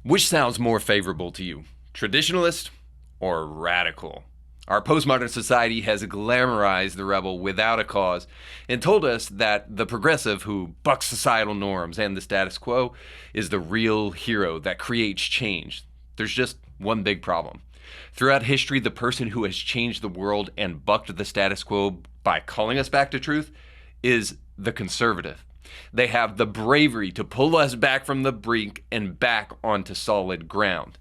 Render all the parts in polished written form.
Which sounds more favorable to you, traditionalist or radical? Our postmodern society has glamorized the rebel without a cause and told us that the progressive who bucks societal norms and the status quo is the real hero that creates change. There's just one big problem. Throughout history, the person who has changed the world and bucked the status quo by calling us back to truth is the conservative. They have the bravery to pull us back from the brink and back onto solid ground.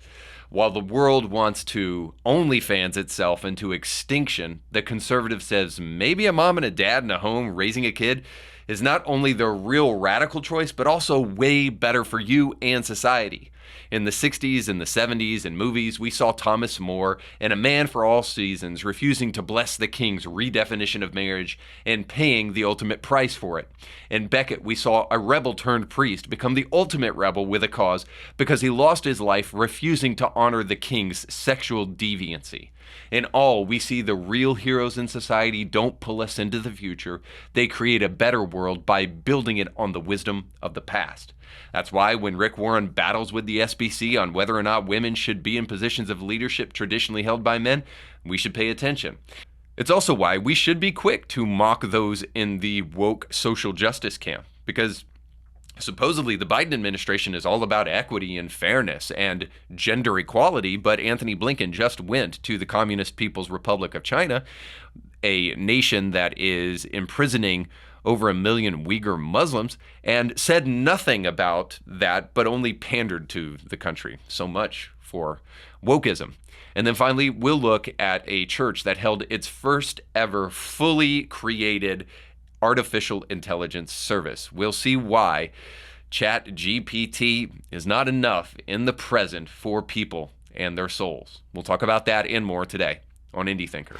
While the world wants to OnlyFans itself into extinction, the conservative says maybe a mom and a dad in a home raising a kid is not only the real radical choice, but also way better for you and society. In the 60s and the 70s in movies, we saw Thomas More and A Man for All Seasons refusing to bless the king's redefinition of marriage and paying the ultimate price for it. In Beckett, we saw a rebel turned priest become the ultimate rebel with a cause because he lost his life refusing to honor the king's sexual deviancy. In all, we see the real heroes in society don't pull us into the future. They create a better world by building it on the wisdom of the past. That's why when Rick Warren battles with the SBC on whether or not women should be in positions of leadership traditionally held by men, we should pay attention. It's also why we should be quick to mock those in the woke social justice camp, because supposedly the Biden administration is all about equity and fairness and gender equality, but Anthony Blinken just went to the Communist People's Republic of China, a nation that is imprisoning over 1 million Uyghur Muslims, and said nothing about that, but only pandered to the country. So much for wokeism. And then finally, we'll look at a church that held its first ever fully created artificial intelligence service. We'll see why Chat GPT is not enough in the present for people and their souls. We'll talk about that and more today on Indie Thinker.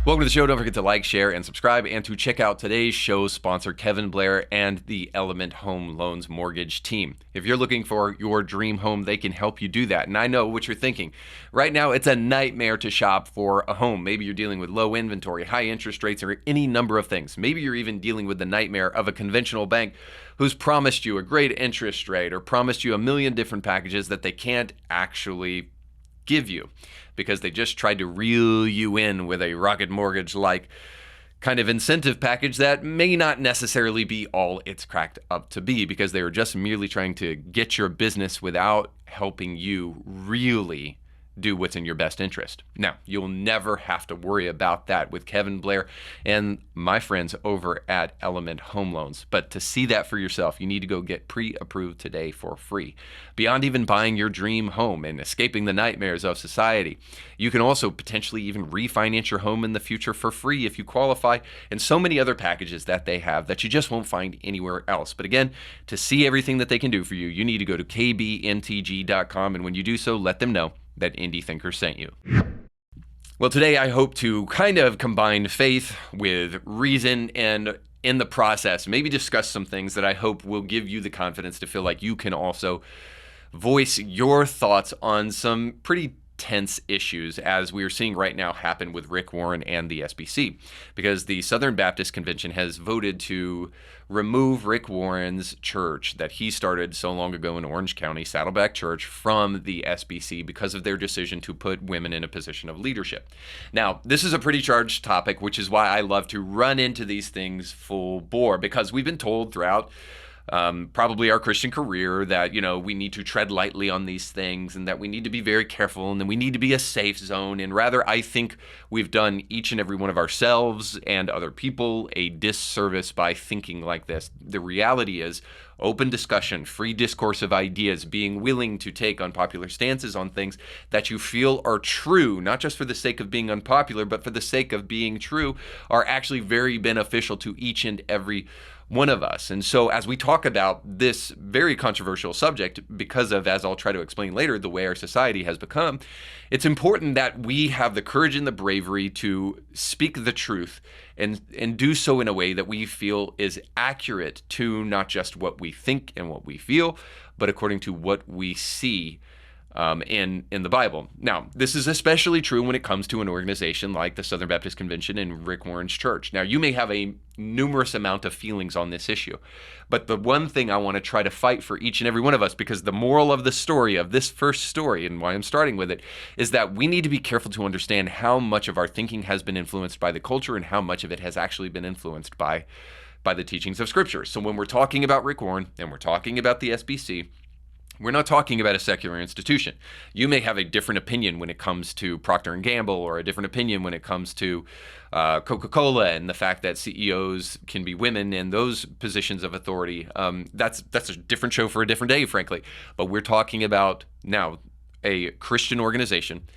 Welcome to the show. Don't forget to like, share, and subscribe, and to check out today's show's sponsor, Kevin Blair and the Element Home Loans Mortgage team. If you're looking for your dream home, they can help you do that. And I know what you're thinking. Right now, it's a nightmare to shop for a home. Maybe you're dealing with low inventory, high interest rates, or any number of things. Maybe you're even dealing with the nightmare of a conventional bank who's promised you a great interest rate or promised you a million different packages that they can't actually give you, because they just tried to reel you in with a Rocket Mortgage-like kind of incentive package that may not necessarily be all it's cracked up to be, because they were just merely trying to get your business without helping you really do what's in your best interest. Now, you'll never have to worry about that with Kevin Blair and my friends over at Element Home Loans. But to see that for yourself, you need to go get pre-approved today for free. Beyond even buying your dream home and escaping the nightmares of society, you can also potentially even refinance your home in the future for free if you qualify, and so many other packages that they have that you just won't find anywhere else. But again, to see everything that they can do for you, you need to go to kbmtg.com, and when you do so, let them know that Indie Thinker sent you. Well, today I hope to kind of combine faith with reason, and in the process, maybe discuss some things that I hope will give you the confidence to feel like you can also voice your thoughts on some pretty tense issues, as we are seeing right now happen with Rick Warren and the SBC, because the Southern Baptist Convention has voted to remove Rick Warren's church that he started so long ago in Orange County, Saddleback Church, from the SBC because of their decision to put women in a position of leadership. Now, this is a pretty charged topic, which is why I love to run into these things full bore, because we've been told throughout probably our Christian career that, we need to tread lightly on these things, and that we need to be very careful, and that we need to be a safe zone. And rather, I think we've done each and every one of ourselves and other people a disservice by thinking like this. The reality is open discussion, free discourse of ideas, being willing to take unpopular stances on things that you feel are true, not just for the sake of being unpopular, but for the sake of being true, are actually very beneficial to each and every one of us. And so as we talk about this very controversial subject, because of, as I'll try to explain later, the way our society has become, it's important that we have the courage and the bravery to speak the truth and do so in a way that we feel is accurate to not just what we think and what we feel, but according to what we see in the Bible. Now, this is especially true when it comes to an organization like the Southern Baptist Convention and Rick Warren's church. Now, you may have a numerous amount of feelings on this issue, but the one thing I want to try to fight for each and every one of us, because the moral of the story, of this first story, and why I'm starting with it, is that we need to be careful to understand how much of our thinking has been influenced by the culture and how much of it has actually been influenced by the teachings of Scripture. So when we're talking about Rick Warren and we're talking about the SBC, we're not talking about a secular institution. You may have a different opinion when it comes to Procter & Gamble, or a different opinion when it comes to Coca-Cola and the fact that CEOs can be women and those positions of authority. That's a different show for a different day, frankly. But we're talking about now a Christian organization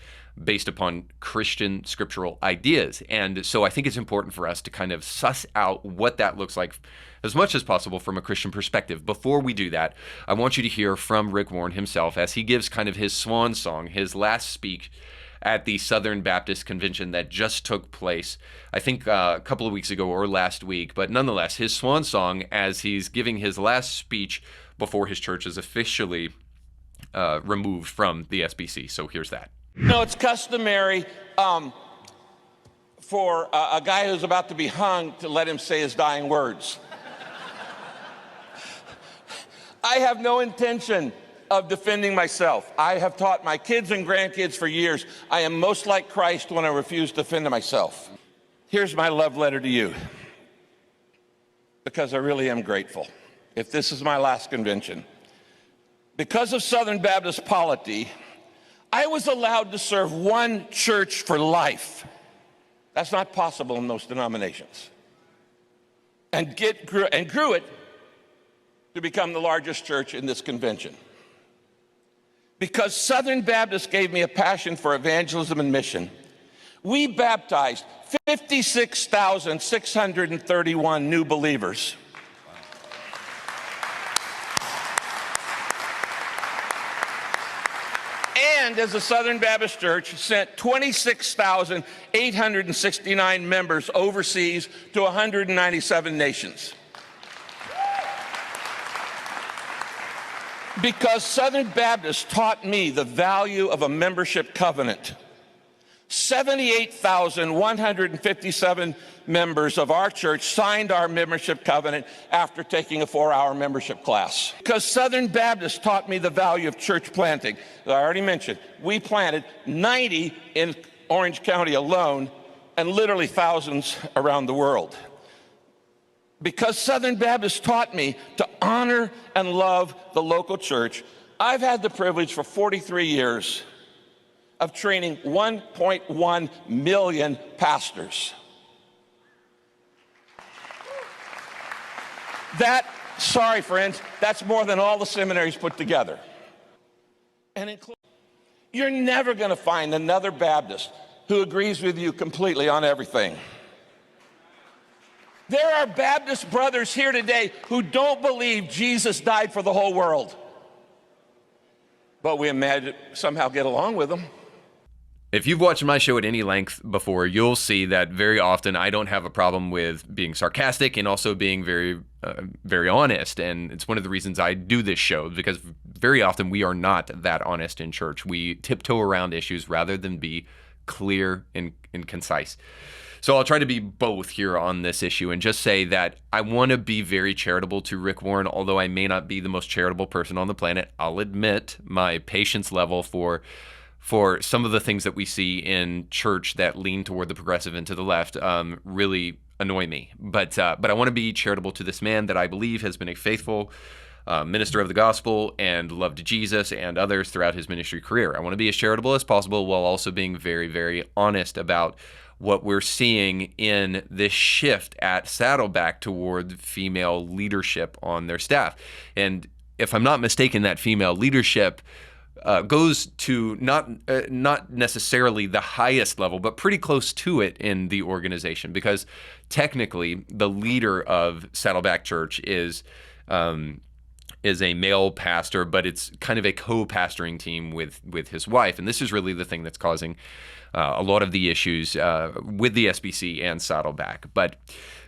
based upon Christian scriptural ideas. And so I think it's important for us to kind of suss out what that looks like as much as possible from a Christian perspective. Before we do that, I want you to hear from Rick Warren himself as he gives kind of his swan song, his last speech at the Southern Baptist Convention that just took place, I think a couple of weeks ago or last week. But nonetheless, his swan song as he's giving his last speech before his church is officially removed from the SBC. So here's that. No, it's customary for a guy who's about to be hung to let him say his dying words. I have no intention of defending myself. I have taught my kids and grandkids for years, I am most like Christ when I refuse to defend myself. Here's my love letter to you, because I really am grateful. If this is my last convention, because of Southern Baptist polity, I was allowed to serve one church for life. That's not possible in most denominations. And grew it to become the largest church in this convention. Because Southern Baptist gave me a passion for evangelism and mission, we baptized 56,631 new believers. And as the Southern Baptist Church sent 26,869 members overseas to 197 nations. Because Southern Baptist taught me the value of a membership covenant. 78,157 members of our church signed our membership covenant after taking a 4-hour membership class. Because Southern Baptist taught me the value of church planting. As I already mentioned, we planted 90 in Orange County alone, and literally thousands around the world. Because Southern Baptist taught me to honor and love the local church, I've had the privilege for 43 years of training 1.1 million pastors. Sorry friends, that's more than all the seminaries put together. And you're never going to find another Baptist who agrees with you completely on everything. There are Baptist brothers here today who don't believe Jesus died for the whole world. But we imagine somehow get along with them. If you've watched my show at any length before, you'll see that very often I don't have a problem with being sarcastic and also being very honest. And it's one of the reasons I do this show, because very often we are not that honest in church. We tiptoe around issues rather than be clear and concise. So I'll try to be both here on this issue and just say that I want to be very charitable to Rick Warren, although I may not be the most charitable person on the planet. I'll admit my patience level for some of the things that we see in church that lean toward the progressive and to the left really annoy me. But I want to be charitable to this man that I believe has been a faithful minister of the gospel and loved Jesus and others throughout his ministry career. I want to be as charitable as possible while also being very, very honest about what we're seeing in this shift at Saddleback toward female leadership on their staff. And if I'm not mistaken, that female leadership goes to not necessarily the highest level, but pretty close to it in the organization, because technically the leader of Saddleback Church is a male pastor, but it's kind of a co-pastoring team with his wife. And this is really the thing that's causing a lot of the issues with the SBC and Saddleback. But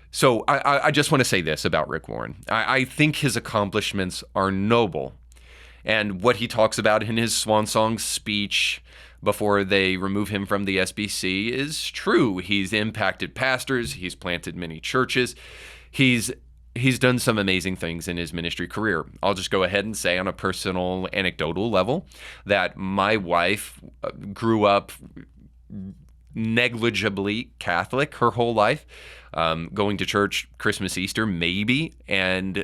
so I just want to say this about Rick Warren. I think his accomplishments are noble. And what he talks about in his swan song speech before they remove him from the SBC is true. He's impacted pastors. He's planted many churches. He's done some amazing things in his ministry career. I'll just go ahead and say on a personal, anecdotal level that my wife grew up negligibly Catholic her whole life, going to church Christmas, Easter, maybe, and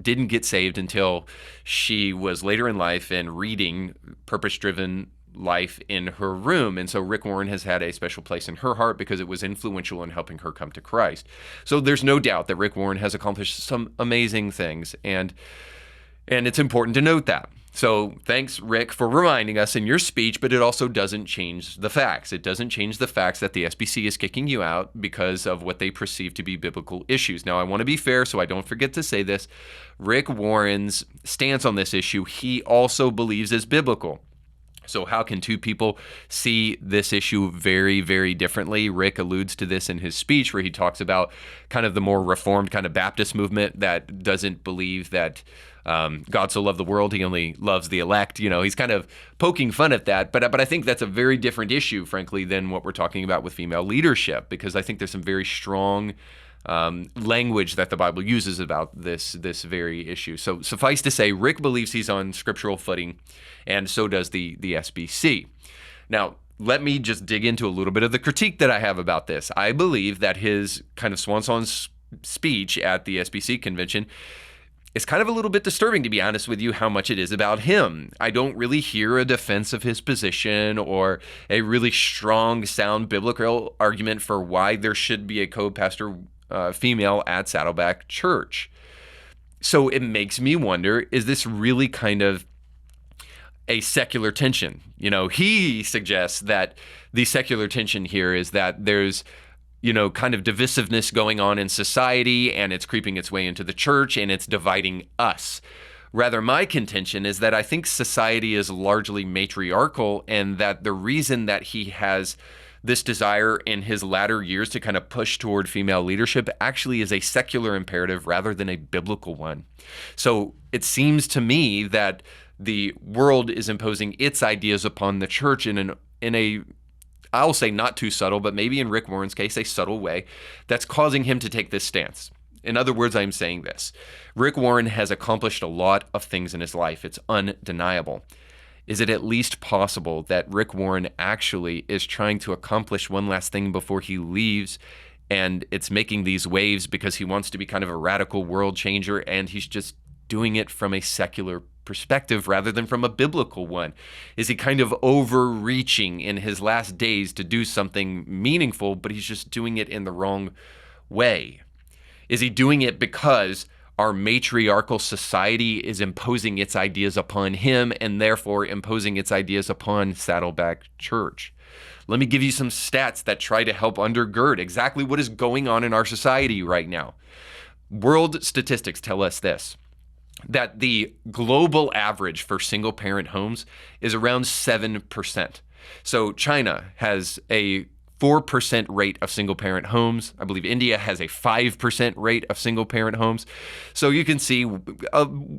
didn't get saved until she was later in life and reading Purpose-Driven Life in her room. And so Rick Warren has had a special place in her heart because it was influential in helping her come to Christ. So there's no doubt that Rick Warren has accomplished some amazing things, and it's important to note that. So thanks, Rick, for reminding us in your speech, but it also doesn't change the facts. It doesn't change the facts that the SBC is kicking you out because of what they perceive to be biblical issues. Now, I want to be fair, so I don't forget to say this. Rick Warren's stance on this issue, he also believes is biblical. So how can two people see this issue very, very differently? Rick alludes to this in his speech where he talks about kind of the more reformed kind of Baptist movement that doesn't believe that God so loved the world, he only loves the elect. He's kind of poking fun at that. But I think that's a very different issue, frankly, than what we're talking about with female leadership, because I think there's some very strong language that the Bible uses about this very issue. So suffice to say, Rick believes he's on scriptural footing, and so does the SBC. Now, let me just dig into a little bit of the critique that I have about this. I believe that his kind of swan song speech at the SBC convention is kind of a little bit disturbing, to be honest with you, how much it is about him. I don't really hear a defense of his position or a really strong, sound biblical argument for why there should be a co-pastor female at Saddleback Church. So it makes me wonder, is this really kind of a secular tension? He suggests that the secular tension here is that there's kind of divisiveness going on in society, and it's creeping its way into the church, and it's dividing us. Rather, my contention is that I think society is largely matriarchal, and that the reason that he has this desire in his latter years to kind of push toward female leadership actually is a secular imperative rather than a biblical one. So it seems to me that the world is imposing its ideas upon the church in a I'll say not too subtle, but maybe in Rick Warren's case, a subtle way that's causing him to take this stance. In other words, I'm saying this. Rick Warren has accomplished a lot of things in his life. It's undeniable. Is it at least possible that Rick Warren actually is trying to accomplish one last thing before he leaves, and it's making these waves because he wants to be kind of a radical world changer, and he's just doing it from a secular perspective rather than from a biblical one? Is he kind of overreaching in his last days to do something meaningful, but he's just doing it in the wrong way? Is he doing it because our matriarchal society is imposing its ideas upon him and therefore imposing its ideas upon Saddleback Church? Let me give you some stats that try to help undergird exactly what is going on in our society right now. World statistics tell us this, that the global average for single-parent homes is around 7%. So China has a 4% rate of single-parent homes. I believe India has a 5% rate of single-parent homes. So you can see below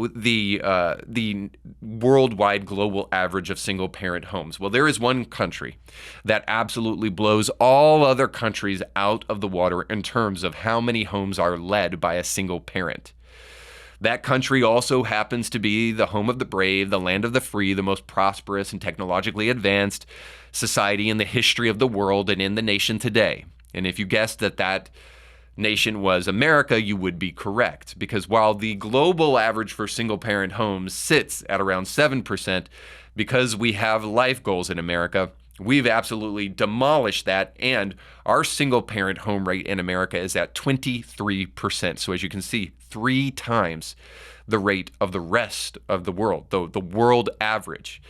the worldwide global average of single-parent homes. Well, there is one country that absolutely blows all other countries out of the water in terms of how many homes are led by a single parent. That country also happens to be the home of the brave, the land of the free, the most prosperous and technologically advanced society in the history of the world and in the nation today. And if you guessed that nation was America, you would be correct. Because while the global average for single-parent homes sits at around 7%, because we have life goals in America, we've absolutely demolished that, and our single-parent home rate in America is at 23%. So as you can see, 3 times the rate of the rest of the world, the world average.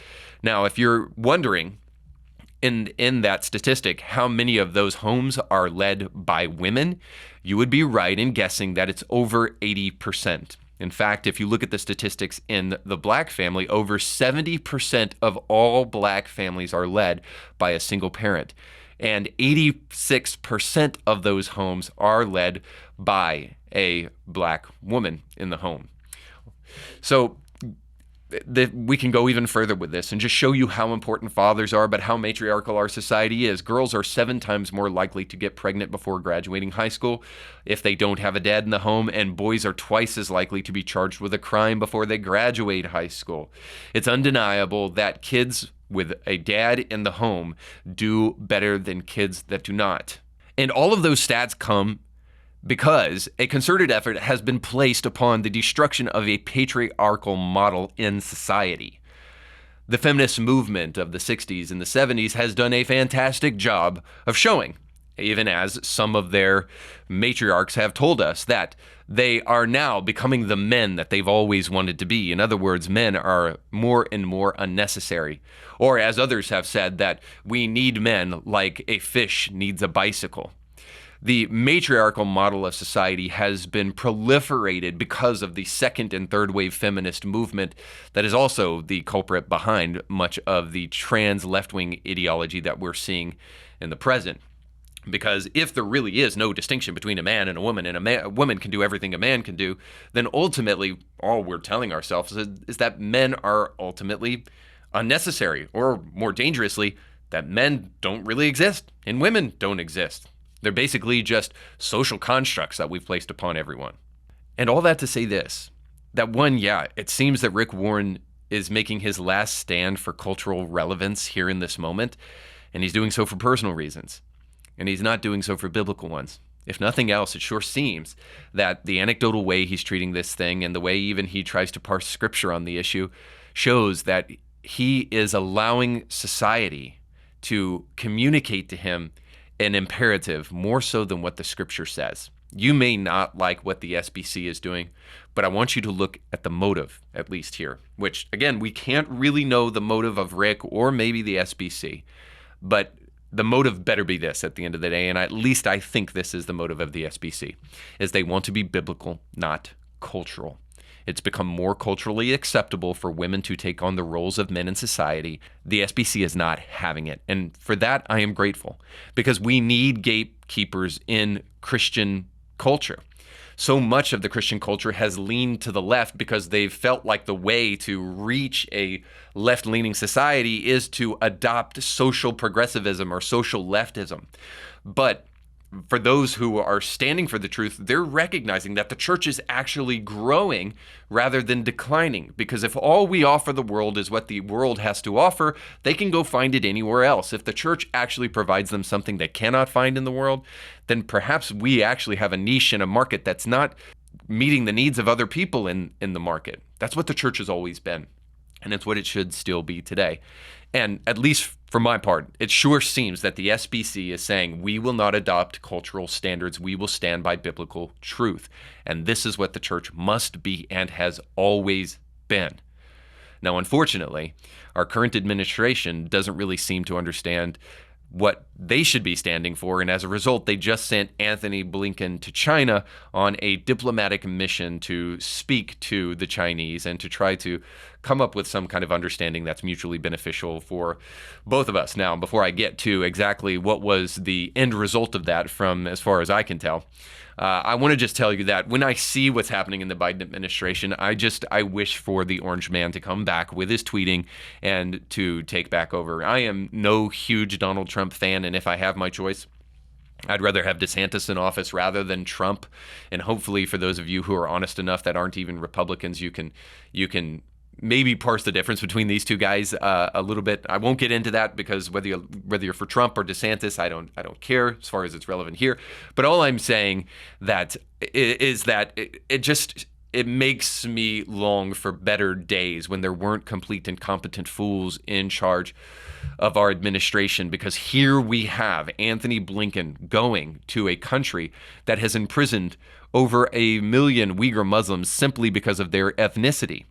Now, if you're wondering in that statistic how many of those homes are led by women, you would be right in guessing that it's over 80%. In fact, if you look at the statistics in the black family, over 70% of all black families are led by a single parent. And 86% of those homes are led by a black woman in the home. So we can go even further with this and just show you how important fathers are, but how matriarchal our society is. Girls are 7 times more likely to get pregnant before graduating high school if they don't have a dad in the home, and boys are twice as likely to be charged with a crime before they graduate high school. It's undeniable that kids with a dad in the home do better than kids that do not. And all of those stats come because a concerted effort has been placed upon the destruction of a patriarchal model in society. The feminist movement of the 60s and the 70s has done a fantastic job of showing, even as some of their matriarchs have told us, that they are now becoming the men that they've always wanted to be. In other words, men are more and more unnecessary. Or as others have said, that we need men like a fish needs a bicycle. The matriarchal model of society has been proliferated because of the second and third wave feminist movement that is also the culprit behind much of the trans left-wing ideology that we're seeing in the present. Because if there really is no distinction between a man and a woman, and a woman can do everything a man can do, then ultimately all we're telling ourselves is that men are ultimately unnecessary, or more dangerously, that men don't really exist and women don't exist. They're basically just social constructs that we've placed upon everyone. And all that to say this, that one, yeah, it seems that Rick Warren is making his last stand for cultural relevance here in this moment, and he's doing so for personal reasons. And he's not doing so for biblical ones. If nothing else, it sure seems that the anecdotal way he's treating this thing and the way even he tries to parse scripture on the issue shows that he is allowing society to communicate to him an imperative more so than what the scripture says. You may not like what the SBC is doing, but I want you to look at the motive, at least here, which, again, we can't really know the motive of Rick or maybe the SBC, but the motive better be this at the end of the day, and at least I think this is the motive of the SBC, is they want to be biblical, not cultural. It's become more culturally acceptable for women to take on the roles of men in society. The SBC is not having it. And for that, I am grateful, because we need gatekeepers in Christian culture. So much of the Christian culture has leaned to the left because they've felt like the way to reach a left-leaning society is to adopt social progressivism or social leftism. But for those who are standing for the truth, they're recognizing that the church is actually growing rather than declining. Because if all we offer the world is what the world has to offer, they can go find it anywhere else. If the church actually provides them something they cannot find in the world, then perhaps we actually have a niche in a market that's not meeting the needs of other people in the market. That's what the church has always been. And it's what it should still be today. And at least for my part, it sure seems that the SBC is saying we will not adopt cultural standards. We will stand by biblical truth. And this is what the church must be and has always been. Now, unfortunately, our current administration doesn't really seem to understand what they should be standing for, and as a result, they just sent Anthony Blinken to China on a diplomatic mission to speak to the Chinese and to try to come up with some kind of understanding that's mutually beneficial for both of us. Now, before I get to exactly what was the end result of that, from as far as I can tell, I want to just tell you that when I see what's happening in the Biden administration, I wish for the orange man to come back with his tweeting and to take back over. I am no huge Donald Trump fan, and if I have my choice, I'd rather have DeSantis in office rather than Trump. And hopefully for those of you who are honest enough that aren't even Republicans, you can maybe parse the difference between these two guys a little bit. I won't get into that because whether you're for Trump or DeSantis, I don't care as far as it's relevant here. But all I'm saying that is that it makes me long for better days when there weren't complete incompetent fools in charge of our administration, because here we have Anthony Blinken going to a country that has imprisoned over 1 million Uyghur Muslims simply because of their ethnicity,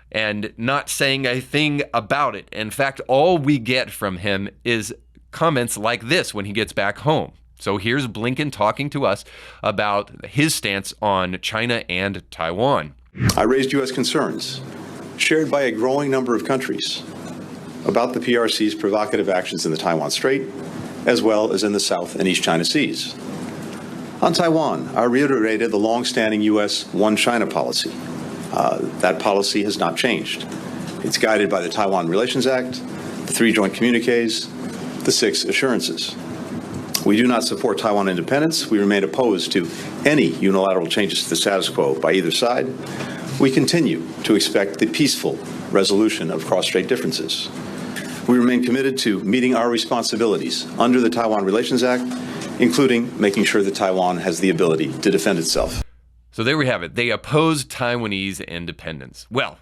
and not saying a thing about it. In fact, all we get from him is comments like this when he gets back home. So here's Blinken talking to us about his stance on China and Taiwan. I raised U.S. concerns, shared by a growing number of countries, about the PRC's provocative actions in the Taiwan Strait, as well as in the South and East China Seas. On Taiwan, I reiterated the long-standing U.S. One China policy. That policy has not changed. It's guided by the Taiwan Relations Act, the 3 joint communiques, the 6 assurances. We do not support Taiwan independence. We remain opposed to any unilateral changes to the status quo by either side. We continue to expect the peaceful resolution of cross-strait differences. We remain committed to meeting our responsibilities under the Taiwan Relations Act, including making sure that Taiwan has the ability to defend itself. So there we have it. They oppose Taiwanese independence. Well,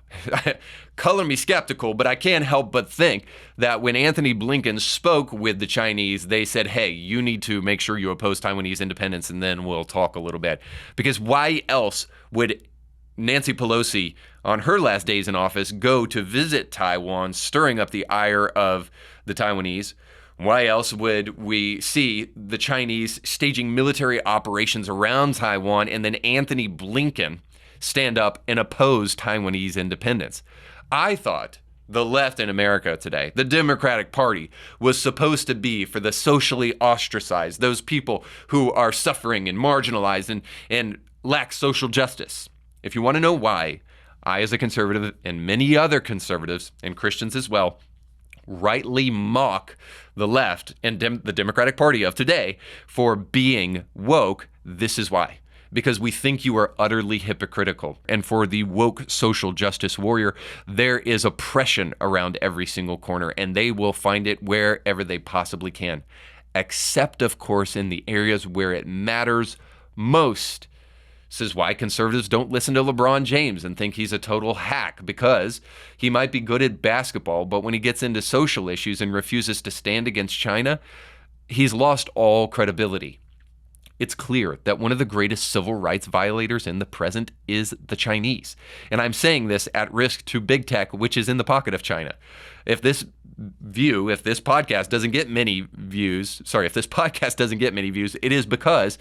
color me skeptical, but I can't help but think that when Anthony Blinken spoke with the Chinese, they said, hey, you need to make sure you oppose Taiwanese independence, and then we'll talk a little bit. Because why else would Nancy Pelosi, on her last days in office, go to visit Taiwan, stirring up the ire of the Taiwanese? Why else would we see the Chinese staging military operations around Taiwan and then Anthony Blinken stand up and oppose Taiwanese independence? I thought the left in America today, the Democratic Party, was supposed to be for the socially ostracized, those people who are suffering and marginalized and lack social justice. If you want to know why, I, as a conservative, and many other conservatives and Christians as well, rightly mock the left and the Democratic Party of today for being woke, this is why. Because we think you are utterly hypocritical. And for the woke social justice warrior, there is oppression around every single corner, and they will find it wherever they possibly can. Except, of course, in the areas where it matters most. This is why conservatives don't listen to LeBron James and think he's a total hack, because he might be good at basketball, but when he gets into social issues and refuses to stand against China, he's lost all credibility. It's clear that one of the greatest civil rights violators in the present is the Chinese. And I'm saying this at risk to big tech, which is in the pocket of China. If this podcast doesn't get many views, it is because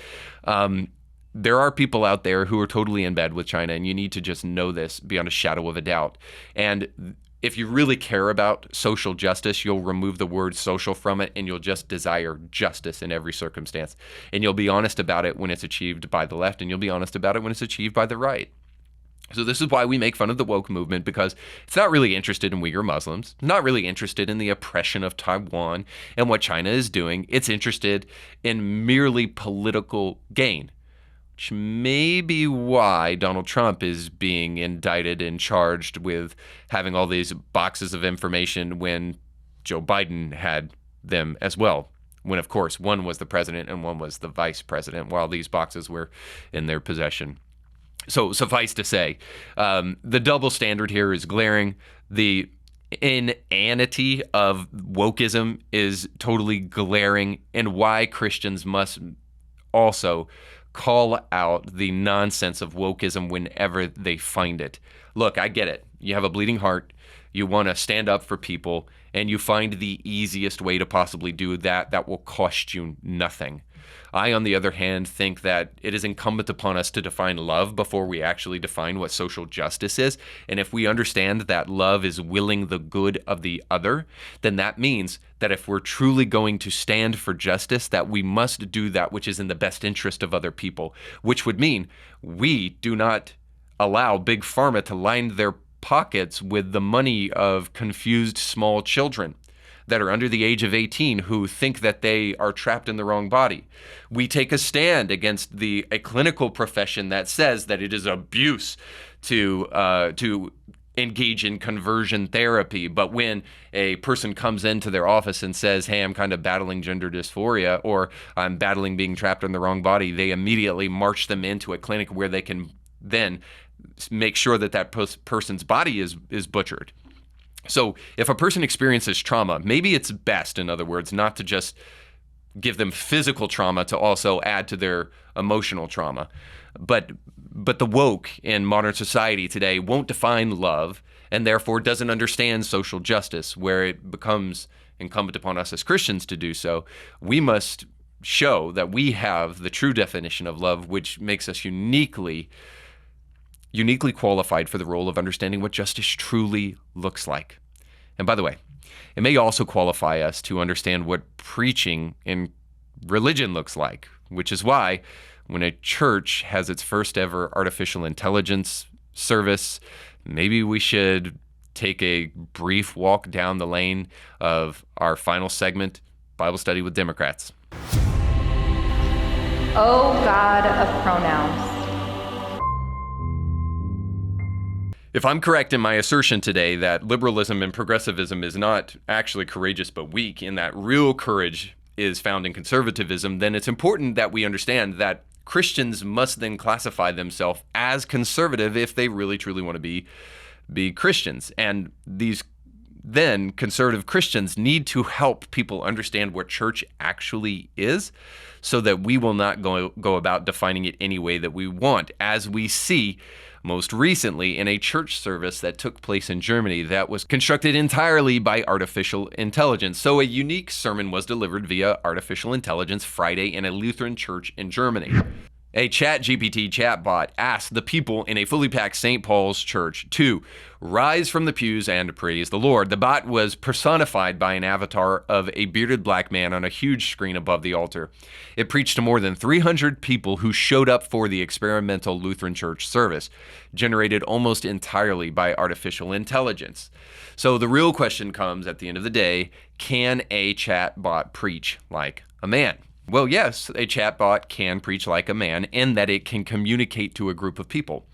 there are people out there who are totally in bed with China, and you need to just know this beyond a shadow of a doubt. And if you really care about social justice, you'll remove the word social from it, and you'll just desire justice in every circumstance. And you'll be honest about it when it's achieved by the left, and you'll be honest about it when it's achieved by the right. So this is why we make fun of the woke movement, because it's not really interested in Uyghur Muslims, not really interested in the oppression of Taiwan and what China is doing. It's interested in merely political gain, which may be why Donald Trump is being indicted and charged with having all these boxes of information when Joe Biden had them as well. When, of course, one was the president and one was the vice president, while these boxes were in their possession. So suffice to say, the double standard here is glaring. The inanity of wokeism is totally glaring, and why Christians must also call out the nonsense of wokeism whenever they find it. Look, I get it. You have a bleeding heart. You want to stand up for people, and you find the easiest way to possibly do that that will cost you nothing. I, on the other hand, think that it is incumbent upon us to define love before we actually define what social justice is. And if we understand that love is willing the good of the other, then that means that if we're truly going to stand for justice, that we must do that which is in the best interest of other people, which would mean we do not allow Big Pharma to line their pockets with the money of confused small children that are under the age of 18 who think that they are trapped in the wrong body. We take a stand against a clinical profession that says that it is abuse to engage in conversion therapy. But when a person comes into their office and says, hey, I'm kind of battling gender dysphoria, or I'm battling being trapped in the wrong body, they immediately march them into a clinic where they can then make sure that person's body is butchered. So if a person experiences trauma, maybe it's best, in other words, not to just give them physical trauma, to also add to their emotional trauma. But the woke in modern society today won't define love, and therefore doesn't understand social justice, where it becomes incumbent upon us as Christians to do so. We must show that we have the true definition of love, which makes us uniquely qualified for the role of understanding what justice truly looks like. And by the way, it may also qualify us to understand what preaching in religion looks like, which is why when a church has its first ever artificial intelligence service, maybe we should take a brief walk down the lane of our final segment, Bible Study with Democrats. Oh, God of pronouns. If I'm correct in my assertion today that liberalism and progressivism is not actually courageous but weak, and that real courage is found in conservatism, then it's important that we understand that Christians must then classify themselves as conservative if they really truly want to be Christians. And these then conservative Christians need to help people understand what church actually is, so that we will not go about defining it any way that we want, as we see most recently in a church service that took place in Germany that was constructed entirely by artificial intelligence. So a unique sermon was delivered via artificial intelligence Friday in a Lutheran church in Germany. A Chat GPT chatbot asked the people in a fully packed St. Paul's church to rise from the pews and praise the Lord. The bot was personified by an avatar of a bearded black man on a huge screen above the altar. It preached to more than 300 people who showed up for the experimental Lutheran church service, generated almost entirely by artificial intelligence. So the real question comes at the end of the day, can a chatbot preach like a man? Well, yes, a chatbot can preach like a man in that it can communicate to a group of people.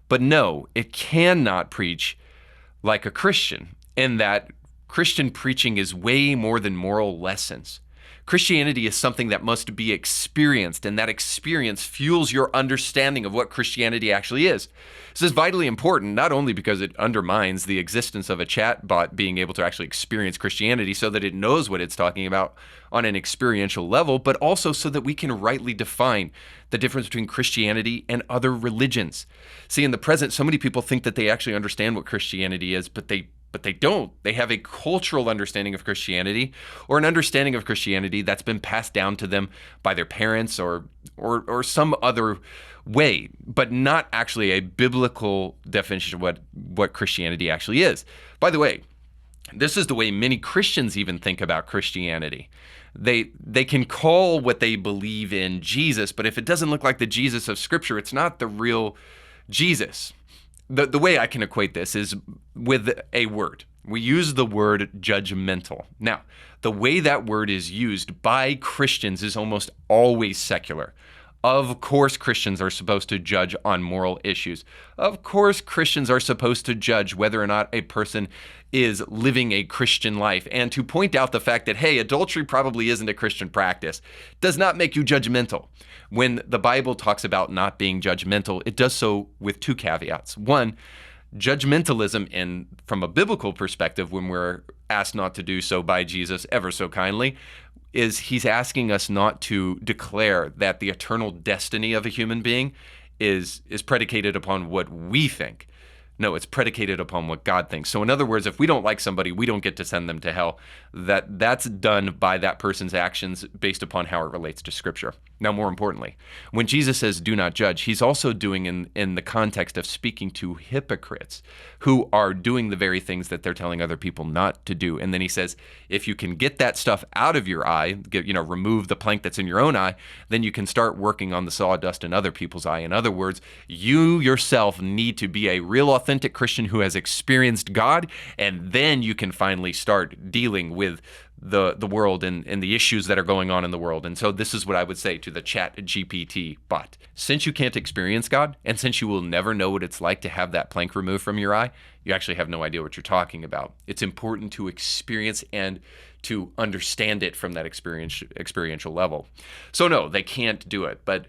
But no, it cannot preach like a Christian in that Christian preaching is way more than moral lessons. Christianity is something that must be experienced, and that experience fuels your understanding of what Christianity actually is. This is vitally important, not only because it undermines the existence of a chatbot being able to actually experience Christianity so that it knows what it's talking about on an experiential level, but also so that we can rightly define the difference between Christianity and other religions. See, in the present, so many people think that they actually understand what Christianity is, but they don't. They have a cultural understanding of Christianity, or an understanding of Christianity that's been passed down to them by their parents or some other way, but not actually a biblical definition of what Christianity actually is. By the way, this is the way many Christians even think about Christianity. They can call what they believe in Jesus, but if it doesn't look like the Jesus of Scripture, it's not the real Jesus. The way I can equate this is with a word. We use the word judgmental. Now, the way that word is used by Christians is almost always secular. Of course, Christians are supposed to judge on moral issues. Of course, Christians are supposed to judge whether or not a person is living a Christian life, and to point out the fact that, hey, adultery probably isn't a Christian practice does not make you judgmental. When the Bible talks about not being judgmental, it does so with two caveats. One, judgmentalism from a biblical perspective, when we're asked not to do so by Jesus ever so kindly, is he's asking us not to declare that the eternal destiny of a human being is predicated upon what we think. No, it's predicated upon what God thinks. So in other words, if we don't like somebody, we don't get to send them to hell. That's done by that person's actions based upon how it relates to Scripture. Now, more importantly, when Jesus says do not judge, he's also doing in the context of speaking to hypocrites who are doing the very things that they're telling other people not to do. And then he says, if you can get that stuff out of your eye, remove the plank that's in your own eye, then you can start working on the sawdust in other people's eye. In other words, you yourself need to be a real authentic Christian who has experienced God, and then you can finally start dealing with the world and the issues that are going on in the world. And so this is what I would say to the Chat GPT bot. Since you can't experience God, and since you will never know what it's like to have that plank removed from your eye, you actually have no idea what you're talking about. It's important to experience and to understand it from that experiential level. So no, they can't do it. But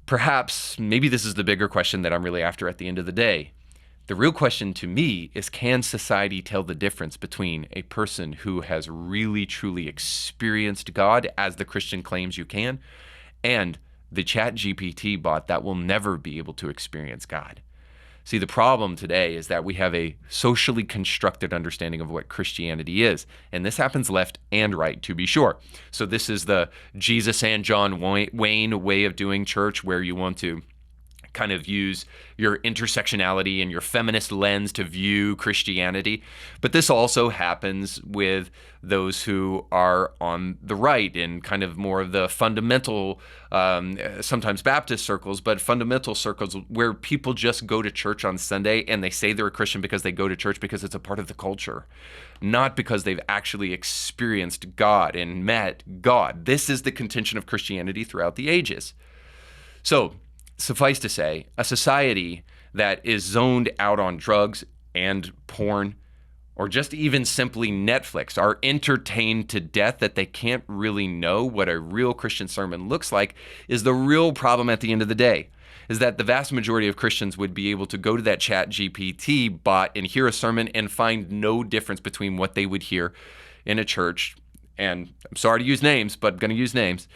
perhaps, maybe this is the bigger question that I'm really after at the end of the day. The real question to me is, can society tell the difference between a person who has really, truly experienced God, as the Christian claims you can, and the Chat GPT bot that will never be able to experience God? See, the problem today is that we have a socially constructed understanding of what Christianity is. And this happens left and right, to be sure. So this is the Jesus and John Wayne way of doing church, where you want to kind of use your intersectionality and your feminist lens to view Christianity. But this also happens with those who are on the right in kind of more of the fundamental, sometimes Baptist circles, but fundamental circles where people just go to church on Sunday and they say they're a Christian because they go to church because it's a part of the culture, not because they've actually experienced God and met God. This is the contention of Christianity throughout the ages. So, suffice to say, a society that is zoned out on drugs and porn, or just even simply Netflix, are entertained to death that they can't really know what a real Christian sermon looks like, is the real problem at the end of the day. Is that the vast majority of Christians would be able to go to that Chat GPT bot and hear a sermon and find no difference between what they would hear in a church, and I'm sorry to use names, but I'm going to use names,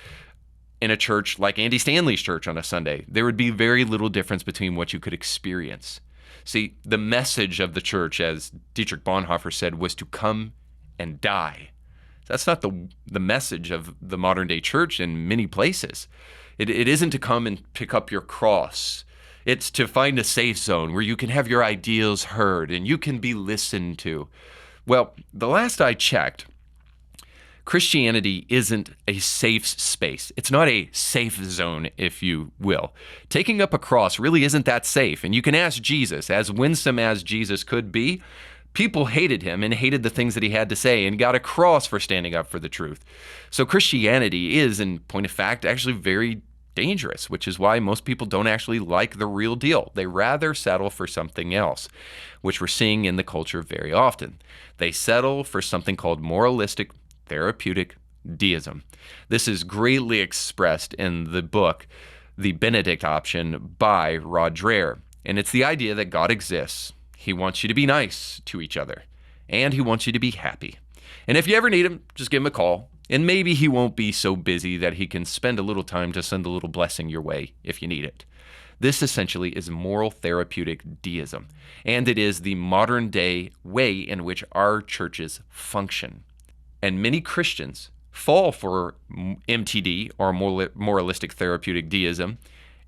in a church like Andy Stanley's church on a Sunday. There would be very little difference between what you could experience. See, the message of the church, as Dietrich Bonhoeffer said, was to come and die. That's not the message of the modern day church in many places. It isn't to come and pick up your cross. It's to find a safe zone where you can have your ideals heard and you can be listened to. Well, the last I checked, Christianity isn't a safe space. It's not a safe zone, if you will. Taking up a cross really isn't that safe. And you can ask Jesus, as winsome as Jesus could be, people hated him and hated the things that he had to say and got a cross for standing up for the truth. So Christianity is, in point of fact, actually very dangerous, which is why most people don't actually like the real deal. They rather settle for something else, which we're seeing in the culture very often. They settle for something called moralistic therapeutic deism. This is greatly expressed in the book, The Benedict Option by Rod Dreher. And it's the idea that God exists. He wants you to be nice to each other, and he wants you to be happy. And if you ever need him, just give him a call, and maybe he won't be so busy that he can spend a little time to send a little blessing your way if you need it. This essentially is moral therapeutic deism, and it is the modern day way in which our churches function. And many Christians fall for MTD, or moralistic therapeutic deism,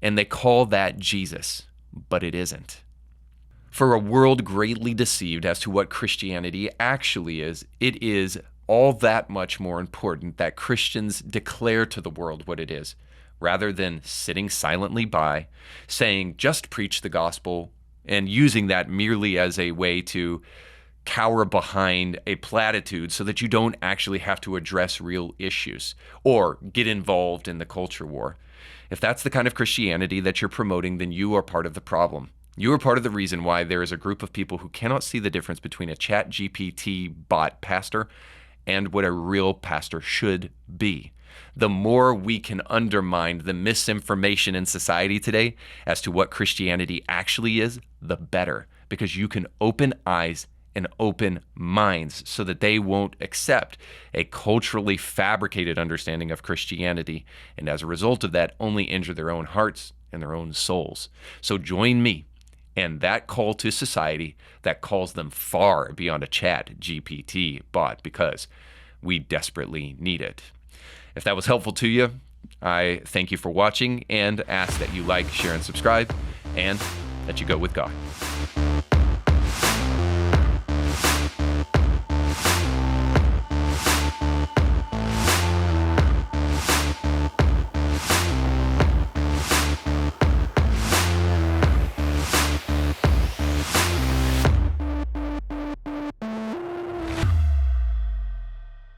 and they call that Jesus, but it isn't. For a world greatly deceived as to what Christianity actually is, it is all that much more important that Christians declare to the world what it is, rather than sitting silently by, saying, just preach the gospel, and using that merely as a way to cower behind a platitude so that you don't actually have to address real issues or get involved in the culture war. If that's the kind of Christianity that you're promoting, then you are part of the problem. You are part of the reason why there is a group of people who cannot see the difference between a Chat GPT bot pastor and what a real pastor should be. The more we can undermine the misinformation in society today as to what Christianity actually is, the better, because you can open eyes and open minds so that they won't accept a culturally fabricated understanding of Christianity, and as a result of that, only injure their own hearts and their own souls. So join me and that call to society that calls them far beyond a Chat GPT bot, because we desperately need it. If that was helpful to you, I thank you for watching and ask that you like, share, and subscribe, and that you go with God.